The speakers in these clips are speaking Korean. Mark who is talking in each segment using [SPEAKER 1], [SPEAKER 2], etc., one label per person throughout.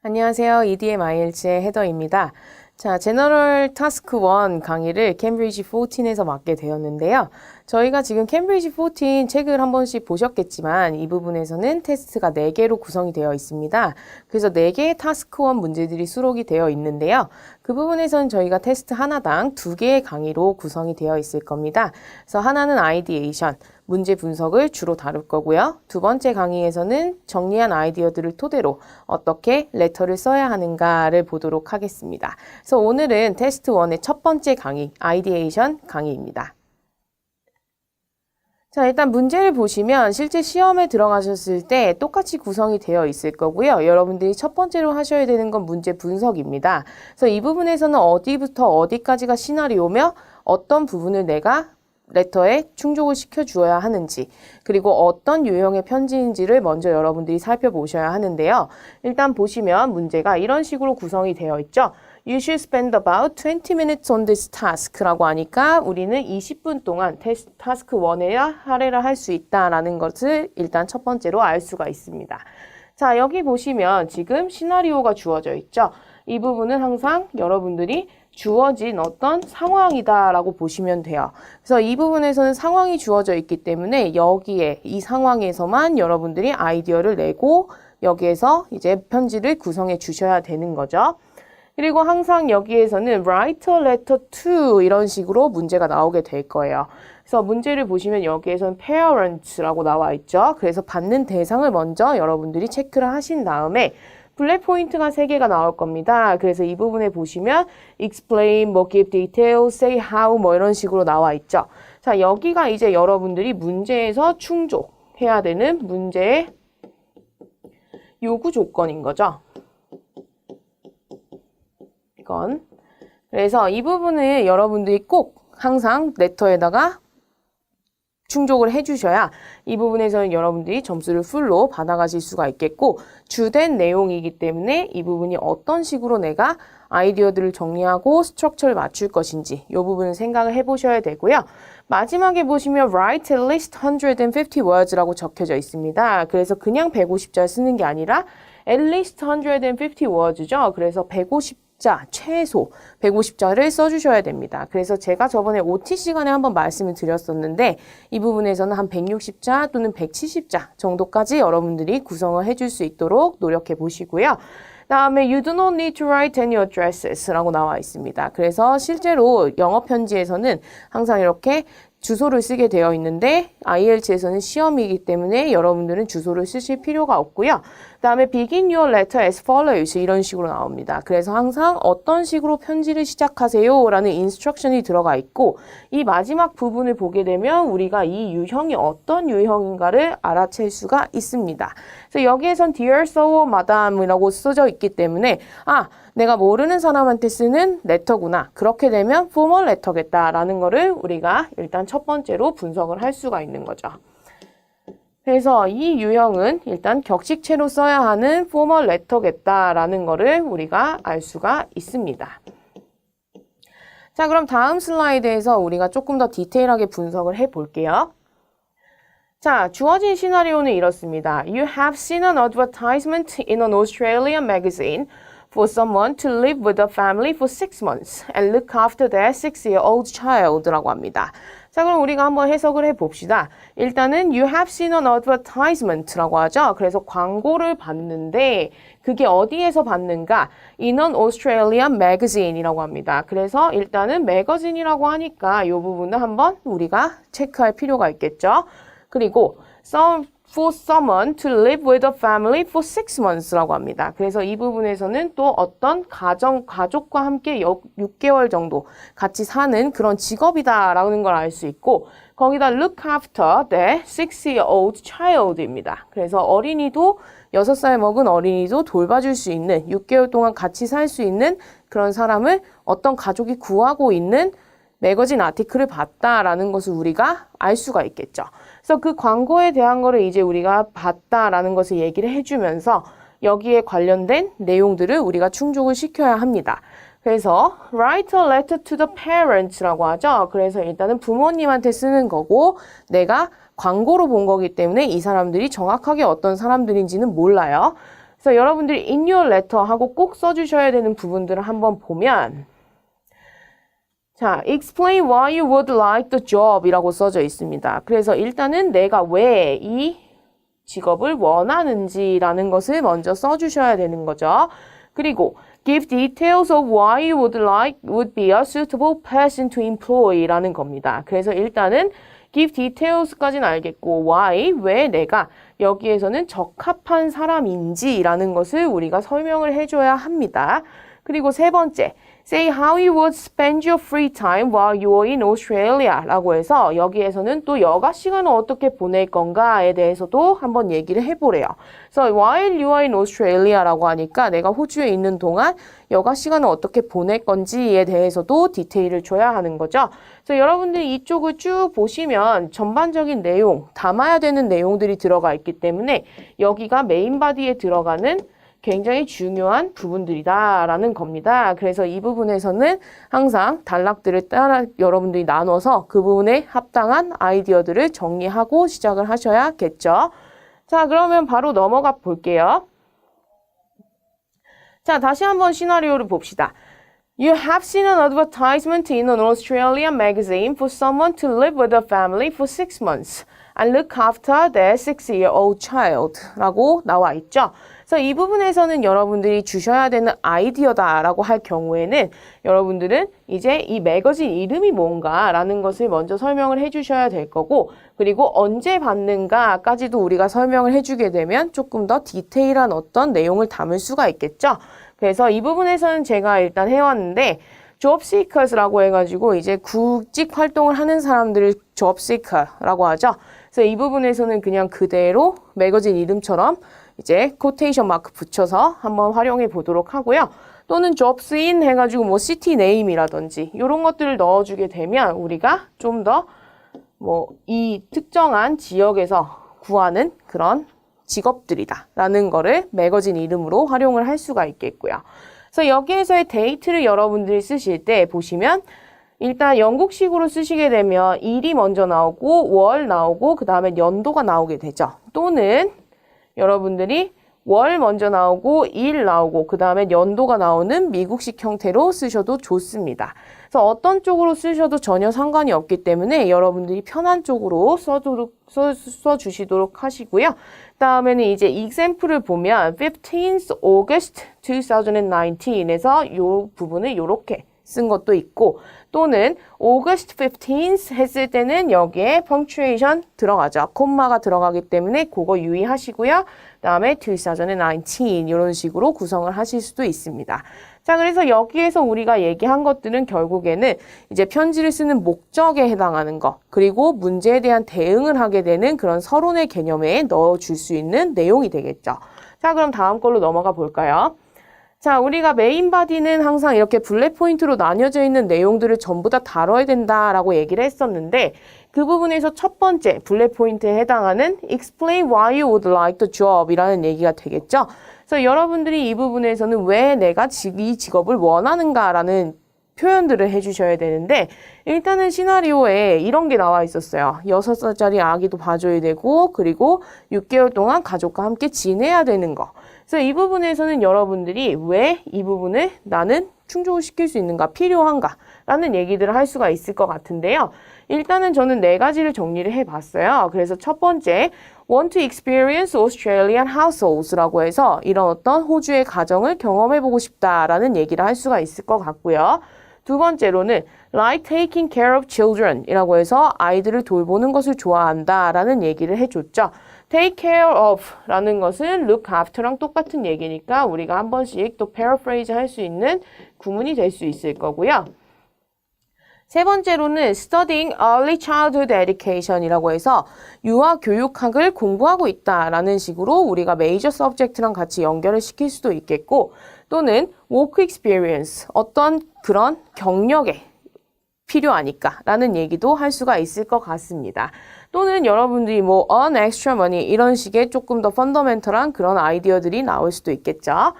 [SPEAKER 1] 안녕하세요. EDM IELTS의 헤더입니다. 자, 제너럴 타스크 1 강의를 캠브리지 14에서 맡게 되었는데요. 저희가 지금 캠브리지 14 책을 한 번씩 보셨겠지만 이 부분에서는 테스트가 4개로 구성이 되어 있습니다. 그래서 4개의 타스크 1 문제들이 수록이 되어 있는데요. 그 부분에서는 저희가 테스트 하나당 2개의 강의로 구성이 되어 있을 겁니다. 그래서 하나는 아이디에이션, 문제 분석을 주로 다룰 거고요. 두 번째 강의에서는 정리한 아이디어들을 토대로 어떻게 레터를 써야 하는가를 보도록 하겠습니다. 그래서 오늘은 테스트 1의 첫 번째 강의, 아이디에이션 강의입니다. 자, 일단 문제를 보시면 실제 시험에 들어가셨을 때 똑같이 구성이 되어 있을 거고요. 여러분들이 첫 번째로 하셔야 되는 건 문제 분석입니다. 그래서 이 부분에서는 어디부터 어디까지가 시나리오며 어떤 부분을 내가 레터에 충족을 시켜주어야 하는지, 그리고 어떤 유형의 편지인지를 먼저 여러분들이 살펴보셔야 하는데요. 일단 보시면 문제가 이런 식으로 구성이 되어 있죠. You should spend about 20 minutes on this task라고 하니까 우리는 20분 동안 타스크 1에 할애를 할 수 있다라는 것을 일단 첫 번째로 알 수가 있습니다. 자, 여기 보시면 지금 시나리오가 주어져 있죠. 이 부분은 항상 여러분들이 주어진 어떤 상황이다라고 보시면 돼요. 그래서 이 부분에서는 상황이 주어져 있기 때문에 여기에 이 상황에서만 여러분들이 아이디어를 내고 여기에서 이제 편지를 구성해 주셔야 되는 거죠. 그리고 항상 여기에서는 write a letter to 이런 식으로 문제가 나오게 될 거예요. 그래서 문제를 보시면 여기에서는 parents라고 나와 있죠. 그래서 받는 대상을 먼저 여러분들이 체크를 하신 다음에 블랙 포인트가 3개가 나올 겁니다. 그래서 이 부분에 보시면 explain, 뭐 give details, say how 뭐 이런 식으로 나와 있죠. 자, 여기가 이제 여러분들이 문제에서 충족해야 되는 문제의 요구 조건인 거죠. 이건. 그래서 이 부분을 여러분들이 꼭 항상 레터에다가 충족을 해주셔야 이 부분에서는 여러분들이 점수를 풀로 받아가실 수가 있겠고 주된 내용이기 때문에 이 부분이 어떤 식으로 내가 아이디어들을 정리하고 스트럭처를 맞출 것인지 이 부분을 생각을 해보셔야 되고요. 마지막에 보시면 write at least 150 words라고 적혀져 있습니다. 그래서 그냥 150자 쓰는 게 아니라 at least 150 words죠. 그래서 150자, 최소 150자를 써주셔야 됩니다. 그래서 제가 저번에 OT 시간에 한번 말씀을 드렸었는데 이 부분에서는 한 160자 또는 170자 정도까지 여러분들이 구성을 해줄 수 있도록 노력해 보시고요. 다음에 you do not need to write any addresses라고 나와 있습니다. 그래서 실제로 영어 편지에서는 항상 이렇게 주소를 쓰게 되어 있는데 IELTS에서는 시험이기 때문에 여러분들은 주소를 쓰실 필요가 없고요. 그다음에 begin your letter as follows 이런 식으로 나옵니다. 그래서 항상 어떤 식으로 편지를 시작하세요 라는 인스트럭션이 들어가 있고 이 마지막 부분을 보게 되면 우리가 이 유형이 어떤 유형인가를 알아챌 수가 있습니다. 그래서 여기에선 Dear Sir, Madam이라고 써져 있기 때문에 내가 모르는 사람한테 쓰는 레터구나. 그렇게 되면 포멀 레터겠다라는 거를 우리가 일단 첫 번째로 분석을 할 수가 있는 거죠. 그래서 이 유형은 일단 격식체로 써야 하는 포멀 레터겠다라는 거를 우리가 알 수가 있습니다. 자, 그럼 다음 슬라이드에서 우리가 조금 더 디테일하게 분석을 해볼게요. 자, 주어진 시나리오는 이렇습니다. You have seen an advertisement in an Australian magazine for someone to live with a family for 6 months and look after their 6-year-old child라고 합니다. 자, 그럼 우리가 한번 해석을 해봅시다. 일단은 you have seen an advertisement라고 하죠. 그래서 광고를 봤는데 그게 어디에서 봤는가? In an Australian magazine이라고 합니다. 그래서 일단은 매거진이라고 하니까 이 부분은 한번 우리가 체크할 필요가 있겠죠. 그리고 for someone to live with a family for 6 months라고 합니다. 그래서 이 부분에서는 또 어떤 가족과 함께 6개월 정도 같이 사는 그런 직업이다라는 걸 알 수 있고 거기다 look after the 6-year-old child입니다. 그래서 어린이도 6살 먹은 어린이도 돌봐줄 수 있는 6개월 동안 같이 살 수 있는 그런 사람을 어떤 가족이 구하고 있는 매거진 아티클을 봤다라는 것을 우리가 알 수가 있겠죠. 그래서 그 광고에 대한 거를 이제 우리가 봤다라는 것을 얘기를 해주면서 여기에 관련된 내용들을 우리가 충족을 시켜야 합니다. 그래서 write a letter to the parents라고 하죠. 그래서 일단은 부모님한테 쓰는 거고 내가 광고로 본 거기 때문에 이 사람들이 정확하게 어떤 사람들인지는 몰라요. 그래서 여러분들이 in your letter 하고 꼭 써주셔야 되는 부분들을 한번 보면 자, explain why you would like the job 이라고 써져 있습니다. 그래서 일단은 내가 왜 이 직업을 원하는지라는 것을 먼저 써주셔야 되는 거죠. 그리고 give details of why you would be a suitable person to employ 라는 겁니다. 그래서 일단은 give details까지는 알겠고 why, 왜 내가 여기에서는 적합한 사람인지라는 것을 우리가 설명을 해줘야 합니다. 그리고 세 번째, say how you would spend your free time while you are in Australia 라고 해서 여기에서는 또 여가 시간을 어떻게 보낼 건가에 대해서도 한번 얘기를 해보래요. 그래서 while you are in Australia 라고 하니까 내가 호주에 있는 동안 여가 시간을 어떻게 보낼 건지에 대해서도 디테일을 줘야 하는 거죠. 그래서 여러분들이 이쪽을 쭉 보시면 전반적인 내용, 담아야 되는 내용들이 들어가 있기 때문에 여기가 메인 바디에 들어가는 굉장히 중요한 부분들이다라는 겁니다. 그래서 이 부분에서는 항상 단락들을 따라 여러분들이 나눠서 그 부분에 합당한 아이디어들을 정리하고 시작을 하셔야겠죠. 자, 그러면 바로 넘어가 볼게요. 자, 다시 한번 시나리오를 봅시다. You have seen an advertisement in an Australian magazine for someone to live with a family for 6 months and look after their 6-year-old child 라고 나와 있죠. 그래서 이 부분에서는 여러분들이 주셔야 되는 아이디어다라고 할 경우에는 여러분들은 이제 이 매거진 이름이 뭔가라는 것을 먼저 설명을 해주셔야 될 거고 그리고 언제 받는가까지도 우리가 설명을 해주게 되면 조금 더 디테일한 어떤 내용을 담을 수가 있겠죠. 그래서 이 부분에서는 제가 일단 해왔는데 job seekers라고 해가지고 이제 구직 활동을 하는 사람들을 job seeker라고 하죠. 그래서 이 부분에서는 그냥 그대로 매거진 이름처럼 이제 코테이션 마크 붙여서 한번 활용해 보도록 하고요. 또는 jobs in 해가지고 뭐 city name이라든지 이런 것들을 넣어주게 되면 우리가 좀 더 뭐 이 특정한 지역에서 구하는 그런 직업들이다 라는 거를 매거진 이름으로 활용을 할 수가 있겠고요. 그래서 여기에서의 데이트를 여러분들이 쓰실 때 보시면 일단 영국식으로 쓰시게 되면 일이 먼저 나오고 월 나오고 그 다음에 연도가 나오게 되죠. 또는 여러분들이 월 먼저 나오고 일 나오고 그 다음에 연도가 나오는 미국식 형태로 쓰셔도 좋습니다. 그래서 어떤 쪽으로 쓰셔도 전혀 상관이 없기 때문에 여러분들이 편한 쪽으로 써주시도록 하시고요. 다음에는 이제 example을 보면 15th August 2019에서 이 부분을 이렇게 쓴 것도 있고 또는 August 15th 했을 때는 여기에 punctuation 들어가죠. 콤마가 들어가기 때문에 그거 유의하시고요. 그다음에 2019 이런 식으로 구성을 하실 수도 있습니다. 자, 그래서 여기에서 우리가 얘기한 것들은 결국에는 이제 편지를 쓰는 목적에 해당하는 것 그리고 문제에 대한 대응을 하게 되는 그런 서론의 개념에 넣어줄 수 있는 내용이 되겠죠. 자, 그럼 다음 걸로 넘어가 볼까요? 자, 우리가 메인 바디는 항상 이렇게 블랙 포인트로 나뉘어져 있는 내용들을 전부 다 다뤄야 된다라고 얘기를 했었는데 그 부분에서 첫 번째 블랙 포인트에 해당하는 explain why you would like the job 이라는 얘기가 되겠죠. 그래서 여러분들이 이 부분에서는 왜 내가 이 직업을 원하는가라는 표현들을 해주셔야 되는데 일단은 시나리오에 이런 게 나와 있었어요. 6살짜리 아기도 봐줘야 되고 그리고 6개월 동안 가족과 함께 지내야 되는 거. 그래서 이 부분에서는 여러분들이 왜 이 부분을 나는 충족을 시킬 수 있는가, 필요한가 라는 얘기들을 할 수가 있을 것 같은데요. 일단은 저는 4가지를 정리를 해봤어요. 그래서 첫 번째, want to experience Australian households라고 해서 이런 어떤 호주의 가정을 경험해보고 싶다라는 얘기를 할 수가 있을 것 같고요. 두 번째로는 like taking care of children 이라고 해서 아이들을 돌보는 것을 좋아한다라는 얘기를 해줬죠. take care of 라는 것은 look after랑 똑같은 얘기니까 우리가 한 번씩 또 paraphrase 할 수 있는 구문이 될 수 있을 거고요. 세 번째로는 studying early childhood education이라고 해서 유아 교육학을 공부하고 있다라는 식으로 우리가 메이저 서브젝트랑 같이 연결을 시킬 수도 있겠고 또는 work experience, 어떤 그런 경력에 필요하니까 라는 얘기도 할 수가 있을 것 같습니다. 또는 여러분들이 뭐 earn extra money 이런 식의 조금 더 펀더멘털한 그런 아이디어들이 나올 수도 있겠죠.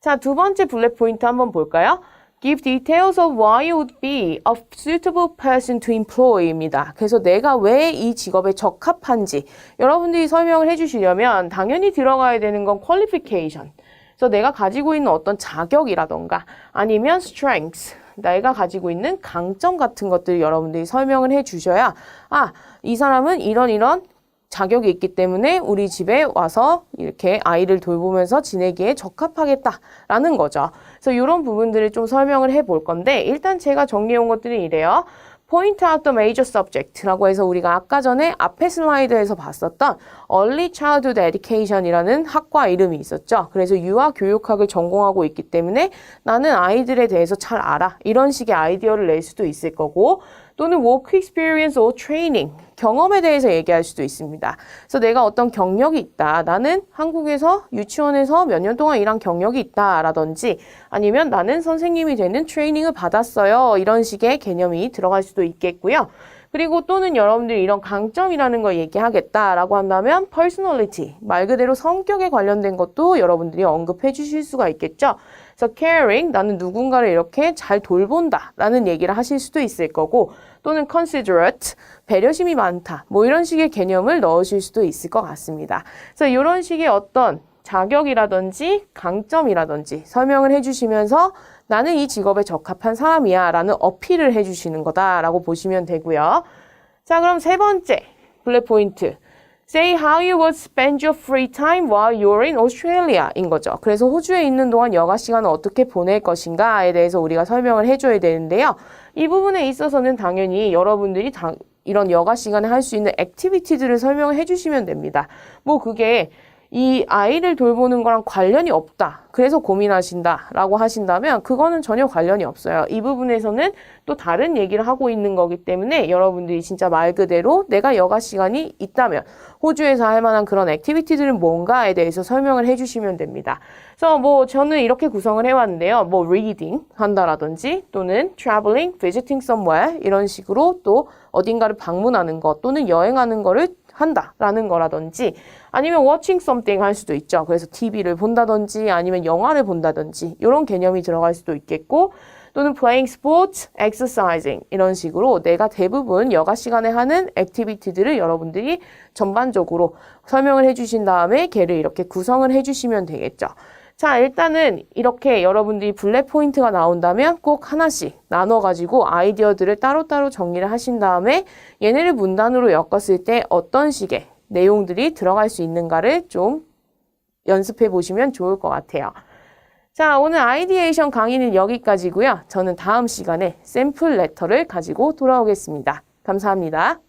[SPEAKER 1] 자, 두 번째 블랙 포인트 한번 볼까요? Give details of why you would be a suitable person to employ입니다. 그래서 내가 왜 이 직업에 적합한지 여러분들이 설명을 해주시려면 당연히 들어가야 되는 건 qualification. 그래서 내가 가지고 있는 어떤 자격이라던가 아니면 strengths, 내가 가지고 있는 강점 같은 것들을 여러분들이 설명을 해주셔야 이 사람은 이런 자격이 있기 때문에 우리 집에 와서 이렇게 아이를 돌보면서 지내기에 적합하겠다라는 거죠. 그래서 이런 부분들을 좀 설명을 해볼 건데 일단 제가 정리해온 것들은 이래요. Point out the major subject라고 해서 우리가 아까 전에 앞에 슬라이드에서 봤었던 Early Childhood Education이라는 학과 이름이 있었죠. 그래서 유아교육학을 전공하고 있기 때문에 나는 아이들에 대해서 잘 알아. 이런 식의 아이디어를 낼 수도 있을 거고 또는 work experience or training, 경험에 대해서 얘기할 수도 있습니다. 그래서 내가 어떤 경력이 있다. 나는 한국에서 유치원에서 몇 년 동안 일한 경력이 있다라든지 아니면 나는 선생님이 되는 트레이닝을 받았어요. 이런 식의 개념이 들어갈 수도 있겠고요. 그리고 또는 여러분들이 이런 강점이라는 걸 얘기하겠다라고 한다면 personality, 말 그대로 성격에 관련된 것도 여러분들이 언급해 주실 수가 있겠죠. 그래서 caring, 나는 누군가를 이렇게 잘 돌본다 라는 얘기를 하실 수도 있을 거고 또는 considerate, 배려심이 많다 뭐 이런 식의 개념을 넣으실 수도 있을 것 같습니다. 그래서 이런 식의 어떤 자격이라든지 강점이라든지 설명을 해주시면서 나는 이 직업에 적합한 사람이야 라는 어필을 해주시는 거다라고 보시면 되고요. 자, 그럼 세 번째 블랙 포인트. Say how you would spend your free time while you're in Australia 인 거죠. 그래서 호주에 있는 동안 여가 시간을 어떻게 보낼 것인가에 대해서 우리가 설명을 해줘야 되는데요. 이 부분에 있어서는 당연히 여러분들이 이런 여가 시간에 할 수 있는 액티비티들을 설명을 해주시면 됩니다. 뭐 그게 이 아이를 돌보는 거랑 관련이 없다. 그래서 고민하신다 라고 하신다면 그거는 전혀 관련이 없어요. 이 부분에서는 또 다른 얘기를 하고 있는 거기 때문에 여러분들이 진짜 말 그대로 내가 여가 시간이 있다면 호주에서 할 만한 그런 액티비티들은 뭔가에 대해서 설명을 해주시면 됩니다. 그래서 뭐 저는 이렇게 구성을 해왔는데요. 뭐 reading 한다라든지 또는 traveling, visiting somewhere 이런 식으로 또 어딘가를 방문하는 것 또는 여행하는 거를 한다라는 거라든지 아니면 watching something 할 수도 있죠. 그래서 TV를 본다든지 아니면 영화를 본다든지 이런 개념이 들어갈 수도 있겠고 또는 playing sports, exercising 이런 식으로 내가 대부분 여가 시간에 하는 액티비티들을 여러분들이 전반적으로 설명을 해주신 다음에 걔를 이렇게 구성을 해주시면 되겠죠. 자, 일단은 이렇게 여러분들이 블랙 포인트가 나온다면 꼭 하나씩 나눠가지고 아이디어들을 따로따로 정리를 하신 다음에 얘네를 문단으로 엮었을 때 어떤 식의 내용들이 들어갈 수 있는가를 좀 연습해 보시면 좋을 것 같아요. 자, 오늘 아이디에이션 강의는 여기까지고요. 저는 다음 시간에 샘플 레터를 가지고 돌아오겠습니다. 감사합니다.